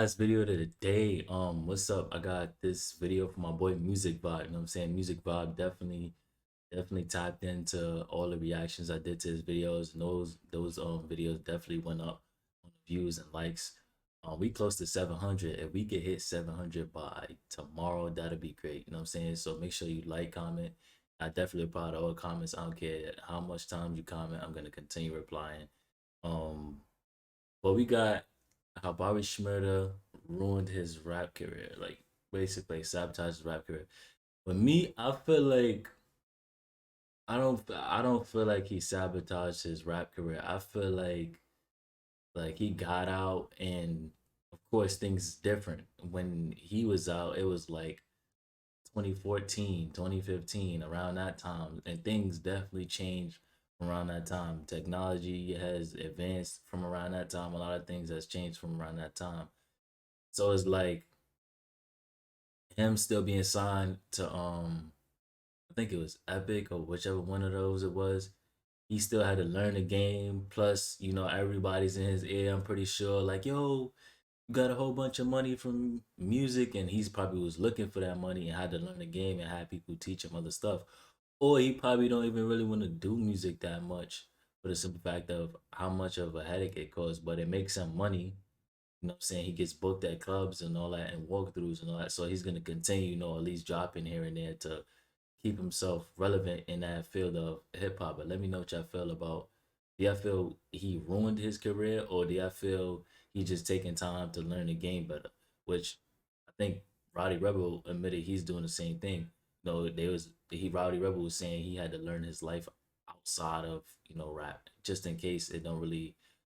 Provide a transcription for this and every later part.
last video of the day. What's up? I got this video from my boy Music Vibe. You know what I'm saying? Music Vibe definitely tapped into all the reactions I did to his videos, and those videos definitely went up on views and likes. We close to 700. If we could hit 700 by tomorrow, that'd be great. You know what I'm saying? So make sure you like, comment. I definitely reply to all comments. I don't care how much time you comment. I'm gonna continue replying. Um, but we got how Bobby Shmurda ruined his rap career, like basically sabotaged his rap career. But me, I feel like I don't feel like he sabotaged his rap career. I feel like he got out, and of course things different. When he was out, it was like 2014, 2015, around that time, and things definitely changed from around that time. Technology has advanced from around that time. A lot of things has changed from around that time. So it's like him still being signed to I think it was Epic or whichever one of those it was. He still had to learn the game. Plus, everybody's in his ear. I'm pretty sure, like, yo, you got a whole bunch of money from music, and he's probably was looking for that money and had to learn the game and had people teach him other stuff. Or he probably don't even really want to do music that much for the simple fact of how much of a headache it costs, but it makes him money. You know what I'm saying? He gets booked at clubs and all that and walkthroughs and all that. So he's gonna continue, at least dropping here and there to keep himself relevant in that field of hip hop. But let me know what y'all feel about. Do y'all feel he ruined his career, or do y'all feel he just taking time to learn the game better? Which I think Roddy Rebel admitted he's doing the same thing. Roddy Rebel was saying he had to learn his life outside of rap, just in case it don't really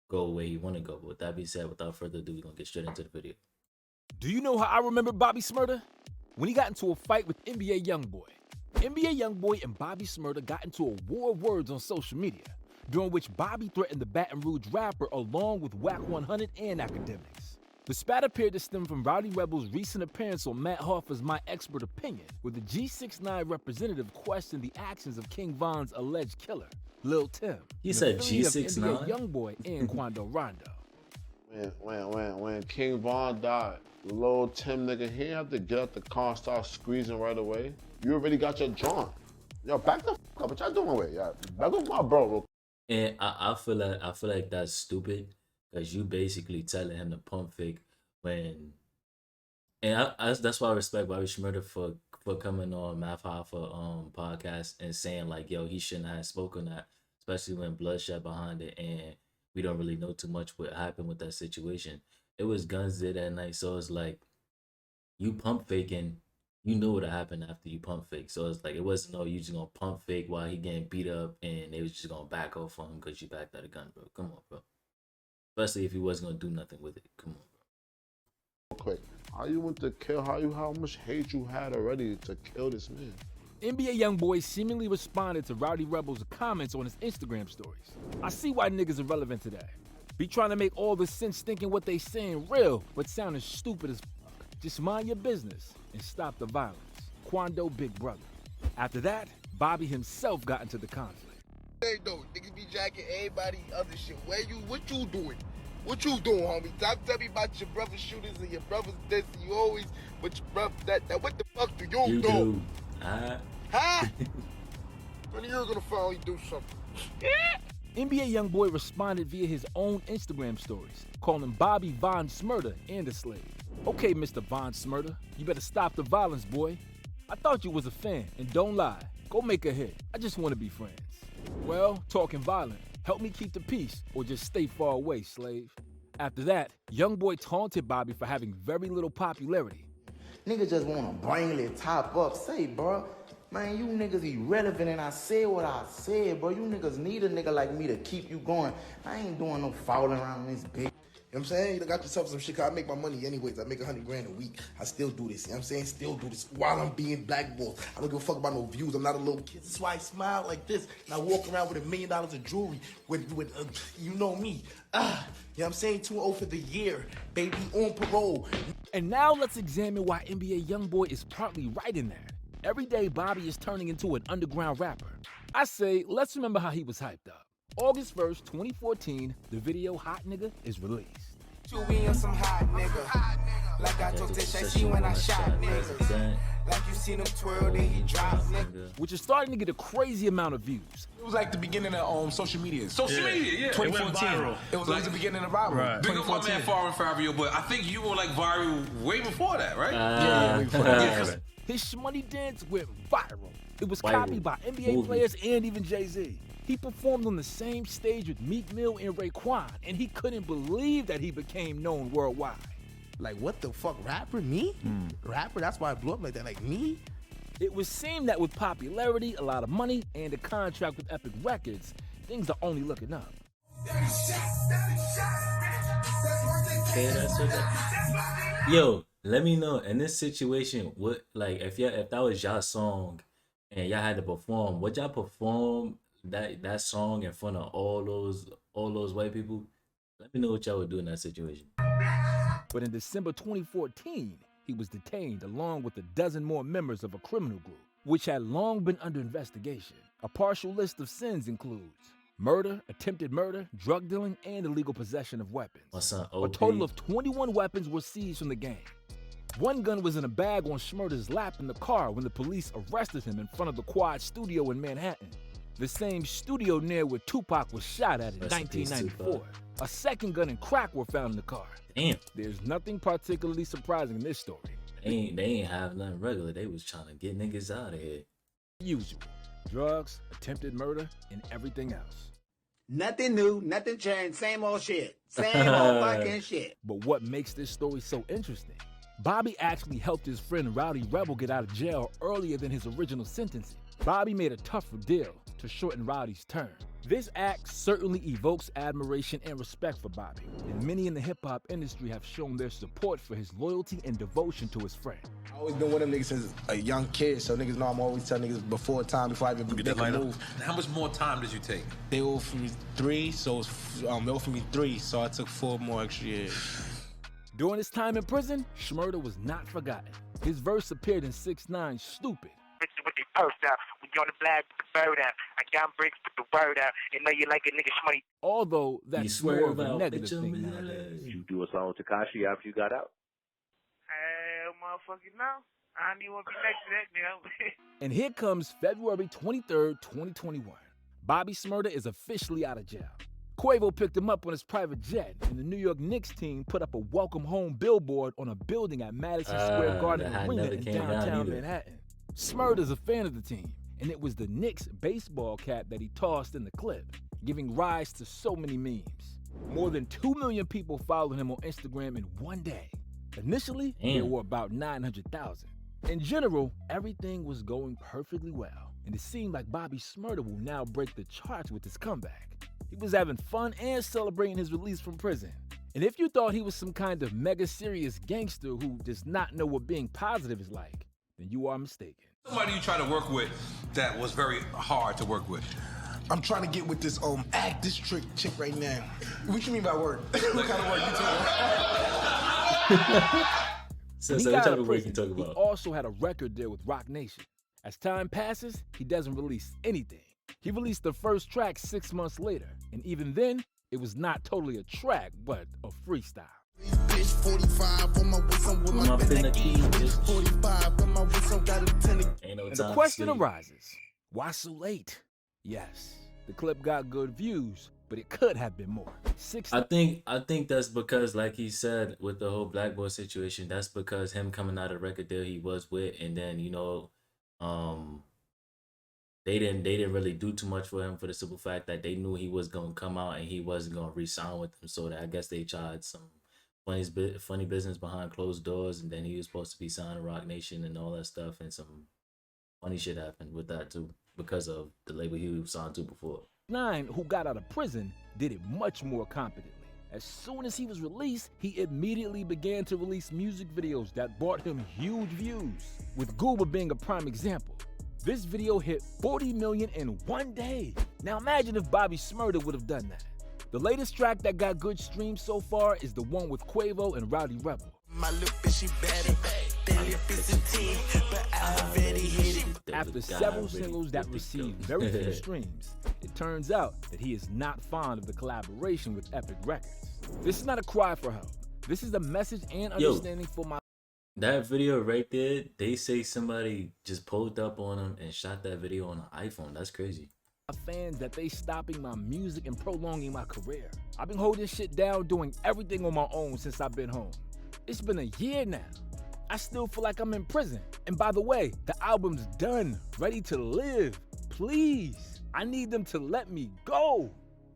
go where you want to go. But with that being said, without further ado, we're gonna get straight into the video. Do you know how I remember Bobby Shmurda? When he got into a fight with NBA Youngboy. NBA Youngboy and Bobby Shmurda got into a war of words on social media, during which Bobby threatened the Baton Rouge rapper along with Whack 100 and Academics. The spat appeared to stem from Rowdy Rebel's recent appearance on Matt Hoffa's My Expert Opinion, where the G69 representative questioned the actions of King Von's alleged killer, Lil Tim. He said G69? G69? Youngboy and Quando Rondo. When King Von died, Lil Tim nigga, he didn't have to get out the car and start squeezing right away. You already got your joint. Yo, back the fuck up. What y'all doing with? Yeah, back up my bro. Real And I feel like that's stupid because you basically telling him to pump fake when, and that's why I respect Bobby Shmurda for coming on Math Hoffa podcast and saying like, yo, he shouldn't have spoken that, especially when bloodshed behind it, and we don't really know too much what happened with that situation. It was guns there that night, so it's like you pump faking. You knew what happened after you pump fake. So it's like, it wasn't no, you just gonna pump fake while he getting beat up and they was just gonna back off on him because you backed out a gun, bro. Come on, bro. Especially if he wasn't gonna do nothing with it. Come on, bro. quick. How you went to kill, how much hate you had already to kill this man? NBA Youngboy seemingly responded to Rowdy Rebel's comments on his Instagram stories. I see why niggas are relevant today. Be trying to make all the sense thinking what they saying real, but sounding stupid as fuck. Just mind your business and stop the violence. Quando Big Brother. After that, Bobby himself got into the conflict. Hey, though, niggas be jacking everybody other shit. What you doing? What you doing, homie? Tell me about your brother's shooters and your brother's this, and you always with your brother that. What the fuck do you do? Do. Huh? When you're gonna finally do something. NBA Youngboy responded via his own Instagram stories, calling Bobby Von Shmurda and a slave. Okay, Mr. Von Shmurda, you better stop the violence, boy. I thought you was a fan, and don't lie. Go make a hit. I just want to be friends. Well, talking violent, help me keep the peace, or just stay far away, slave. After that, Youngboy taunted Bobby for having very little popularity. Niggas just wanna bring it top up. Say, bro, man, you niggas irrelevant, and I said what I said, bro. You niggas need a nigga like me to keep you going. I ain't doing no falling around this bitch. You know what I'm saying? You got yourself some shit, 'cause I make my money anyways. I make 100 grand a week. I still do this. You know what I'm saying? Still do this while I'm being blackballed. I don't give a fuck about no views. I'm not a little kid. That's why I smile like this. And I walk around with $1 million of jewelry with you know me. You know what I'm saying? 2-0 for the year. Baby on parole. And now let's examine why NBA Youngboy is partly right in that. Every day, Bobby is turning into an underground rapper. I say, let's remember how he was hyped up. August 1st, 2014, the video Hot Nigga is released. We on some hot nigga. Like I told this, I see when I shot niggas. Like you seen him twirl, then he drop nigga. Which is starting to get a crazy amount of views. It was like the beginning of social media. Social media, yeah. 2014. It was like the beginning of viral. Right. Big up my man Foreign Fabio, but I think you were like viral way before that, right? Yeah, way before that. His Shmurda dance went viral. It was copied by NBA players and even Jay-Z. He performed on the same stage with Meek Mill and Raekwon, and he couldn't believe that he became known worldwide. Like, what the fuck, rapper, me? Rapper, that's why I blew up like that, like me? It would seem that with popularity, a lot of money, and a contract with Epic Records, things are only looking up. Yo, let me know in this situation, what, like, if that was y'all song and y'all had to perform, would y'all perform that song in front of all those white people? Let me know what y'all would do in that situation. But in December 2014, he was detained along with a dozen more members of a criminal group, which had long been under investigation. A partial list of sins includes murder, attempted murder, drug dealing, and illegal possession of weapons. A total of 21 weapons were seized from the gang. One gun was in a bag on Shmurda's lap in the car when the police arrested him in front of the Quad Studio in Manhattan, the same studio near where Tupac was shot at in 1994. A second gun and crack were found in the car. Damn. There's nothing particularly surprising in this story. They ain't have nothing regular. They was trying to get niggas out of here. Usual. Drugs, attempted murder, and everything else. Nothing new, nothing changed, same old shit. Same old fucking shit. But what makes this story so interesting? Bobby actually helped his friend Rowdy Rebel get out of jail earlier than his original sentencing. Bobby made a tougher deal to shorten Rowdy's term. This act certainly evokes admiration and respect for Bobby, and many in the hip-hop industry have shown their support for his loyalty and devotion to his friend. I always been with them niggas since a young kid, so niggas know I'm always telling niggas before I even make a move. How much more time did you take? They offered me 3, so they offered me 3, so I took 4 more extra years. During his time in prison, Shmurda was not forgotten. His verse appeared in 6ix9ine's Stupid. Bitches with their purse out. We on the flag with the bird out. I got bricks with the word out. And know you like a nigga Shmurda. Although that's more of a negative thing nowadays. nowadays. You do a song with Tekashi after you got out? Motherfucker, no. I don't even want to be next to that, nigga. And here comes February 23rd, 2021. Bobby Shmurda is officially out of jail. Quavo picked him up on his private jet, and the New York Knicks team put up a welcome home billboard on a building at Madison Square Garden Arena in downtown Manhattan. Shmurda's a fan of the team, and it was the Knicks baseball cap that he tossed in the clip, giving rise to so many memes. More than 2 million people followed him on Instagram in one day. Initially, there were about 900,000. In general, everything was going perfectly well, and it seemed like Bobby Shmurda will now break the charts with his comeback. He was having fun and celebrating his release from prison. And if you thought he was some kind of mega serious gangster who does not know what being positive is like, then you are mistaken. Somebody you try to work with that was very hard to work with. I'm trying to get with this this chick right now. What you mean by work? What kind of work you talking? So what type of work you talking about? He also had a record deal with Roc Nation. As time passes, he doesn't release anything. He released the first track 6 months later, and even then, it was not totally a track, but a freestyle. Bitch 45 on my waist, I'm with my finicky. Bitch 45 on my waist, I got a 10. And the question arises, why so late? Yes, the clip got good views, but it could have been more. I think that's because, like he said, with the whole Black Boy situation, that's because him coming out of the record deal he was with, and then they didn't really do too much for him for the simple fact that they knew he was gonna come out and he wasn't gonna re-sign with them. So I guess they tried some funny business behind closed doors, and then he was supposed to be signing Roc Nation and all that stuff, and some funny shit happened with that too because of the label he was signed to before. 9, who got out of prison, did it much more competently. As soon as he was released, he immediately began to release music videos that brought him huge views, with Gooba being a prime example. This video hit 40 million in one day. Now imagine if Bobby Shmurda would have done that. The latest track that got good streams so far is the one with Quavo and Rowdy Rebel. My little bitch, she bad. After several singles that received very few streams, it turns out that he is not fond of the collaboration with Epic Records. This is not a cry for help. This is a message and understanding for my... That video right there, they say somebody just pulled up on him and shot that video on an iPhone. That's crazy. Fans that they stopping my music and prolonging my career. I've been holding shit down, doing everything on my own since I've been home. It's been a year now. I still feel like I'm in prison. And by the way, the album's done, ready to live. Please, I need them to let me go.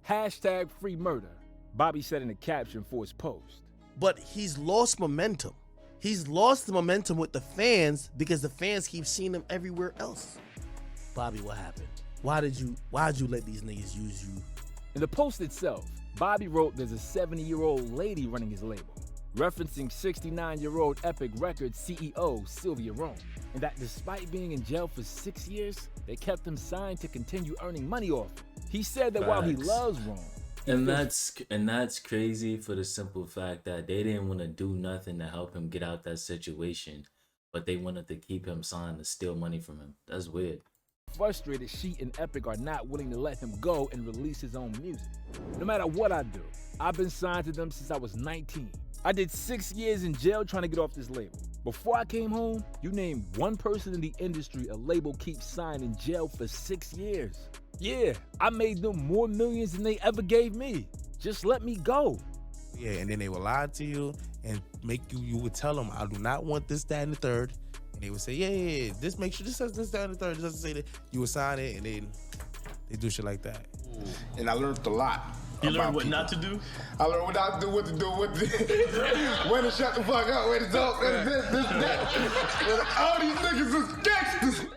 Hashtag free murder, Bobby said in a caption for his post. But he's lost momentum. He's lost the momentum with the fans because the fans keep seeing him everywhere else. Bobby, what happened? Why'd you let these niggas use you? In the post itself, Bobby wrote there's a 70-year-old lady running his label, referencing 69-year-old Epic Records CEO Sylvia Rome, and that despite being in jail for 6 years, they kept him signed to continue earning money off him. He said that while he loves Rome, and that's crazy for the simple fact that they didn't want to do nothing to help him get out that situation, but they wanted to keep him signed to steal money from him. That's weird. Frustrated, she and Epic are not willing to let him go and release his own music. No matter what I do, I've been signed to them since I was 19. I did 6 years in jail trying to get off this label. Before I came home, you name one person in the industry a label keeps signed in jail for 6 years. Yeah, I made them more millions than they ever gave me. Just let me go. Yeah, and then they would lie to you and make you would tell them, I do not want this, that, and the third. And they would say, yeah, this make sure this says this, that, and the third. It doesn't say that. You would sign it, and then they do shit like that. And I learned a lot. You learned what not to do? I learned what not to do, what to do, when to shut the fuck up, when to talk, when to this, that. All these niggas is gangsters.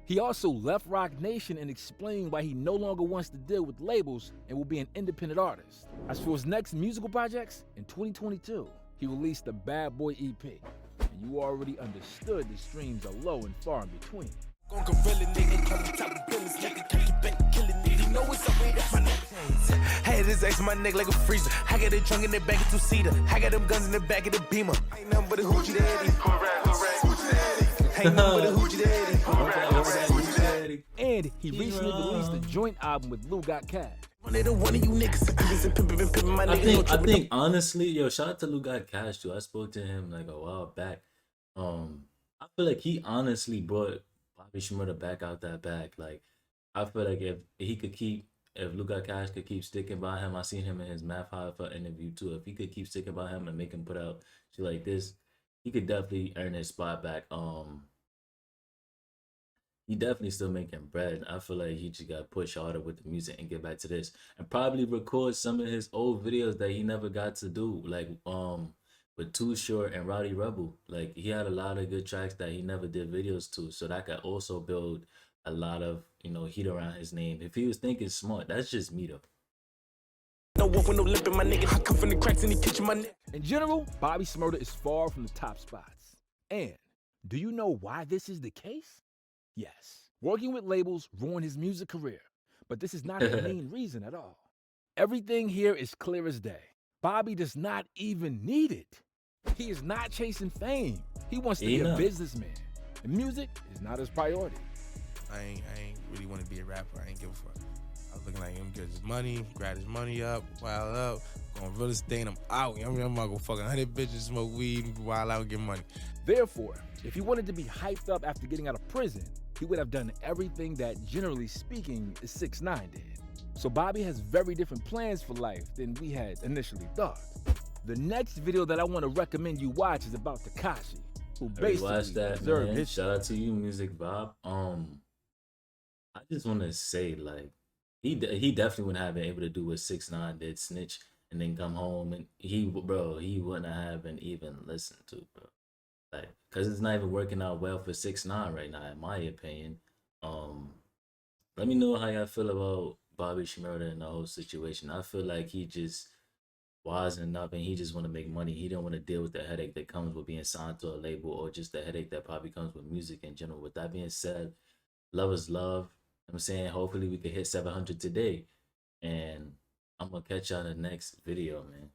He also left Rock Nation and explained why he no longer wants to deal with labels and will be an independent artist. As for his next musical projects, in 2022, he released the Bad Boy EP. And you already understood the streams are low and far in between. Hey, this X my neck like a freezer. I got it trunk in the back of two-seater. I got them guns in the back of the Beamer. Ain't nothing but a hoochie daddy. Ain't nothing but a hoochie daddy. And he recently released a joint album with Lou Got Cash. I think honestly, yo, shout out to Lou Got Cash too. I spoke to him like a while back. I feel like he honestly brought Bobby Shmurda back out that bag. Like, I feel like if Lou Got Cash could keep sticking by him, I seen him in his Math Haifa interview too. If he could keep sticking by him and make him put out shit like this, he could definitely earn his spot back. He definitely still making bread. I feel like he just got to push harder with the music and get back to this, and probably record some of his old videos that he never got to do, like with Too Short and Rowdy Rebel. Like, he had a lot of good tracks that he never did videos to, so that could also build a lot of, you know, heat around his name if he was thinking smart. That's just me though. No wolf with no lip in my nigga. I come from the cracks in the kitchen, my nigga. In general, Bobby Shmurda is far from the top spots. And do you know why this is the case? Yes, working with labels ruined his music career, but this is not the main reason at all. Everything here is clear as day. Bobby does not even need it. He is not chasing fame. He wants to be a businessman. And music is not his priority. I ain't really want to be a rapper. I ain't give a fuck. I was looking like him, get his money, grab his money up, wild up, going real estate, I'm out. I'm gonna go fucking 100 bitches, smoke weed, wild out, and get money. Therefore, if he wanted to be hyped up after getting out of prison, he would have done everything that, generally speaking, 6ix9ine did. So Bobby has very different plans for life than we had initially thought. The next video that I want to recommend you watch is about Tekashi, who basically deserved his Shout out to you, Music Bob. I just want to say, like, he definitely wouldn't have been able to do what 6ix9ine did, snitch and then come home, and he wouldn't have been even listened to, bro. Like, cause it's not even working out well for 6ix9ine right now, in my opinion. Let me know how y'all feel about Bobby Shmurda and the whole situation. I feel like he just wasn't up and he just want to make money. He don't want to deal with the headache that comes with being signed to a label, or just the headache that probably comes with music in general. With that being said, love is love. I'm saying hopefully we can hit 700 today, and I'm gonna catch y'all in the next video, man.